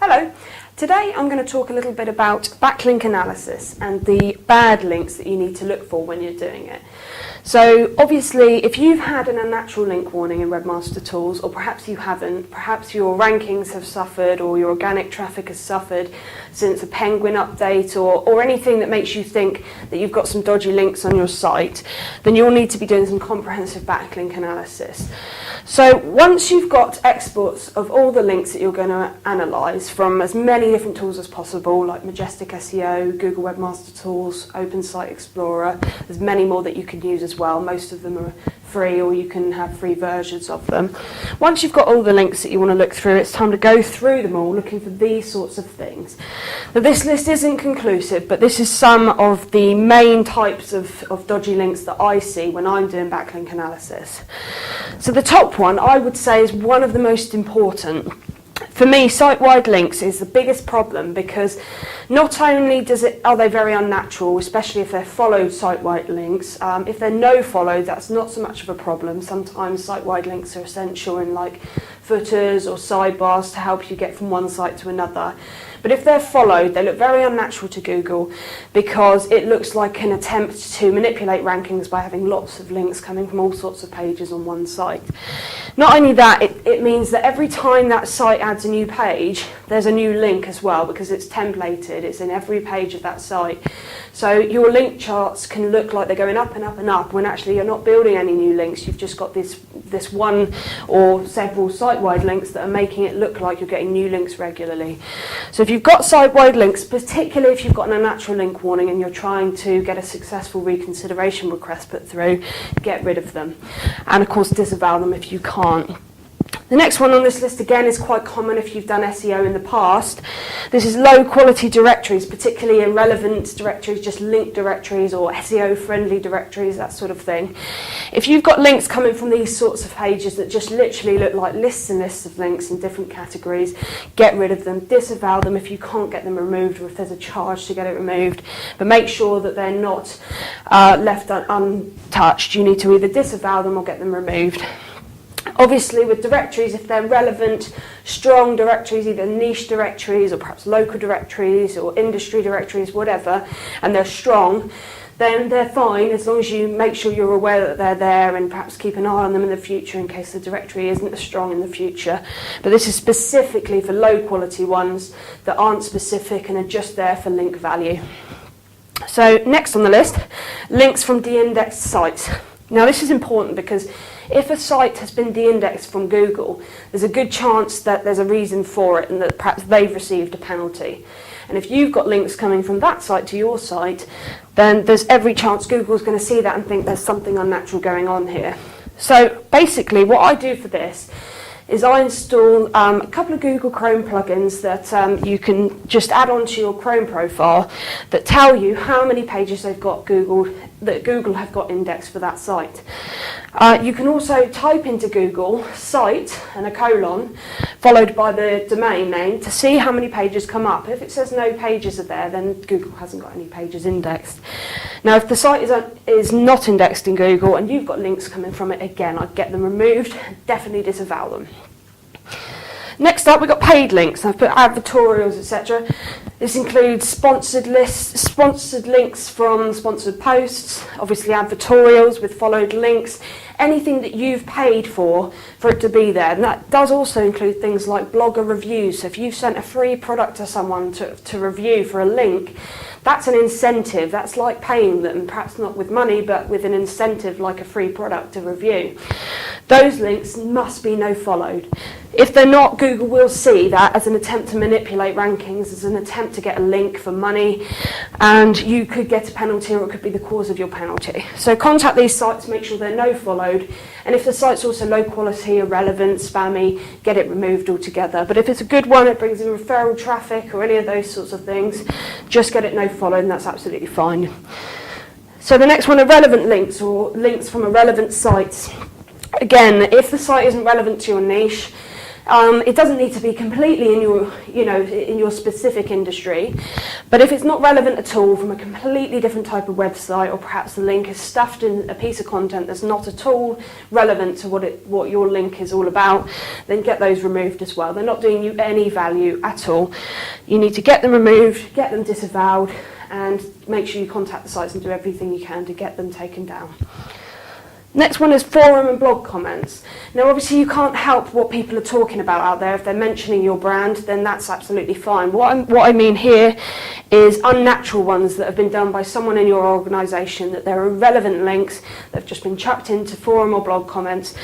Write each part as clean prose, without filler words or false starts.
Hello. Today I'm going to talk a little bit about backlink analysis and the bad links that you need to look for when you're doing it. So obviously if you've had an unnatural link warning in Webmaster Tools, or perhaps you haven't, perhaps your rankings have suffered or your organic traffic has suffered since a Penguin update or anything that makes you think that you've got some dodgy links on your site, then you'll need to be doing some comprehensive backlink analysis. So once you've got exports of all the links that you're going to analyse from as many different tools as possible, like Majestic SEO, Google Webmaster Tools, Open Site Explorer, there's many more that you can use as well. Most of them are free, or you can have free versions of them. Once you've got all the links that you want to look through, it's time to go through them all, looking for these sorts of things. Now this list isn't conclusive, but this is some of the main types of dodgy links that I see when I'm doing backlink analysis. So the top one, I would say, is one of the most important. For me, site-wide links is the biggest problem, because not only are they very unnatural, especially if they're followed site-wide links. If they're no-followed, that's not so much of a problem. Sometimes site-wide links are essential in like footers or sidebars to help you get from one site to another. But if they're followed, they look very unnatural to Google, because it looks like an attempt to manipulate rankings by having lots of links coming from all sorts of pages on one site. Not only that, it means that every time that site adds a new page, there's a new link as well, because it's templated, it's in every page of that site. So your link charts can look like they're going up and up and up, when actually you're not building any new links. You've just got this one or several site-wide links that are making it look like you're getting new links regularly. So if you've got site-wide links, particularly if you've got an unnatural link warning and you're trying to get a successful reconsideration request put through, get rid of them. And of course disavow them if you can't. The next one on this list, again, is quite common if you've done SEO in the past. This is low quality directories, particularly irrelevant directories, just linked directories or SEO friendly directories, that sort of thing. If you've got links coming from these sorts of pages that just literally look like lists and lists of links in different categories, get rid of them, disavow them if you can't get them removed, or if there's a charge to get it removed. But make sure that they're not left untouched. You need to either disavow them or get them removed. Obviously with directories, if they're relevant, strong directories, either niche directories or perhaps local directories or industry directories, whatever, and they're strong, then they're fine, as long as you make sure you're aware that they're there and perhaps keep an eye on them in the future in case the directory isn't as strong in the future. But this is specifically for low quality ones that aren't specific and are just there for link value. So next on the list, links from de-indexed sites. Now this is important, because if a site has been de-indexed from Google, there's a good chance that there's a reason for it and that perhaps they've received a penalty. And if you've got links coming from that site to your site, then there's every chance Google's going to see that and think there's something unnatural going on here. So basically what I do for this is I install a couple of Google Chrome plugins that you can just add onto your Chrome profile that tell you how many pages they've got that Google have got indexed for that site. You can also type into Google site and a colon followed by the domain name to see how many pages come up. If it says no pages are there, then Google hasn't got any pages indexed. Now if the site is not indexed in Google and you've got links coming from it, again, I'd get them removed, definitely disavow them. Next up, we've got paid links. I've put advertorials, etc. This includes sponsored lists, sponsored links from sponsored posts, obviously advertorials with followed links, anything that you've paid for it to be there. And that does also include things like blogger reviews. So if you've sent a free product to someone to review for a link, that's an incentive. That's like paying them, perhaps not with money, but with an incentive like a free product to review. Those links must be no-followed. If they're not, Google will see that as an attempt to manipulate rankings, as an attempt to get a link for money, and you could get a penalty, or it could be the cause of your penalty. So contact these sites, make sure they're no-followed, and if the site's also low quality, irrelevant, spammy, get it removed altogether. But if it's a good one, it brings in referral traffic or any of those sorts of things, just get it no-followed, and that's absolutely fine. So the next one, irrelevant links, or links from irrelevant sites. Again, if the site isn't relevant to your niche, It doesn't need to be completely in your, in your specific industry, but if it's not relevant at all from a completely different type of website, or perhaps the link is stuffed in a piece of content that's not at all relevant to what your link is all about, then get those removed as well. They're not doing you any value at all. You need to get them removed, get them disavowed, and make sure you contact the sites and do everything you can to get them taken down. Next one is forum and blog comments. Now obviously you can't help what people are talking about out there. If they're mentioning your brand, then that's absolutely fine. What I mean here is unnatural ones that have been done by someone in your organisation, that they're irrelevant links that have just been chucked into forum or blog comments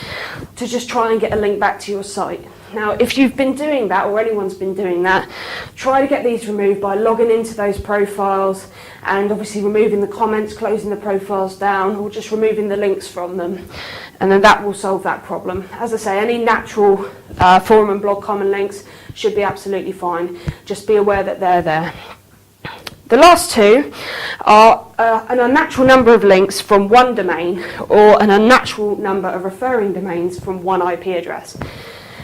to just try and get a link back to your site. Now, if you've been doing that, or anyone's been doing that, try to get these removed by logging into those profiles and obviously removing the comments, closing the profiles down, or just removing the links from them. And then that will solve that problem. As I say, any natural forum and blog comment links should be absolutely fine. Just be aware that they're there. The last two are an unnatural number of links from one domain, or an unnatural number of referring domains from one IP address.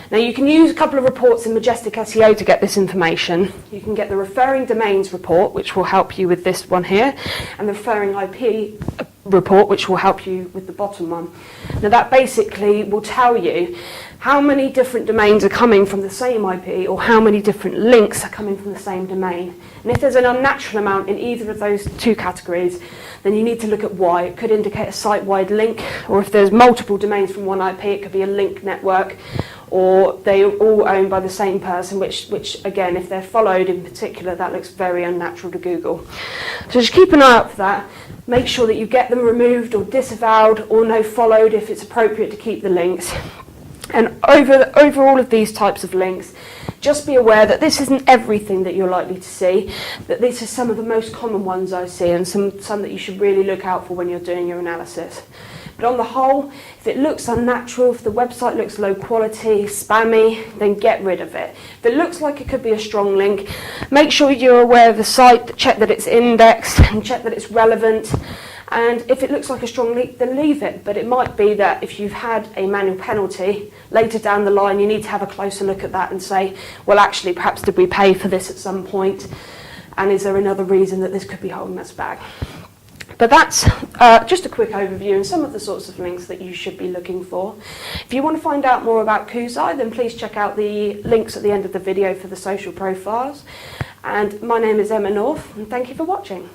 Now you can use a couple of reports in Majestic SEO to get this information. You can get the referring domains report, which will help you with this one here, and the referring IP report, which will help you with the bottom one. Now that basically will tell you how many different domains are coming from the same IP, or how many different links are coming from the same domain. And if there's an unnatural amount in either of those two categories, then you need to look at why. It could indicate a site-wide link, or if there's multiple domains from one IP, it could be a link network, or they're all owned by the same person, which again, if they're followed in particular, that looks very unnatural to Google. So just keep an eye out for that. Make sure that you get them removed or disavowed, or no followed if it's appropriate to keep the links. And over all of these types of links, just be aware that this isn't everything that you're likely to see, that these are some of the most common ones I see, and some that you should really look out for when you're doing your analysis. But on the whole, if it looks unnatural, if the website looks low quality, spammy, then get rid of it. If it looks like it could be a strong link, make sure you're aware of the site, check that it's indexed, and check that it's relevant. And if it looks like a strong link, then leave it. But it might be that if you've had a manual penalty, later down the line, you need to have a closer look at that and say, well, actually, perhaps did we pay for this at some point? And is there another reason that this could be holding us back? But that's just a quick overview and some of the sorts of links that you should be looking for. If you want to find out more about Koozai, then please check out the links at the end of the video for the social profiles. And my name is Emma North, and thank you for watching.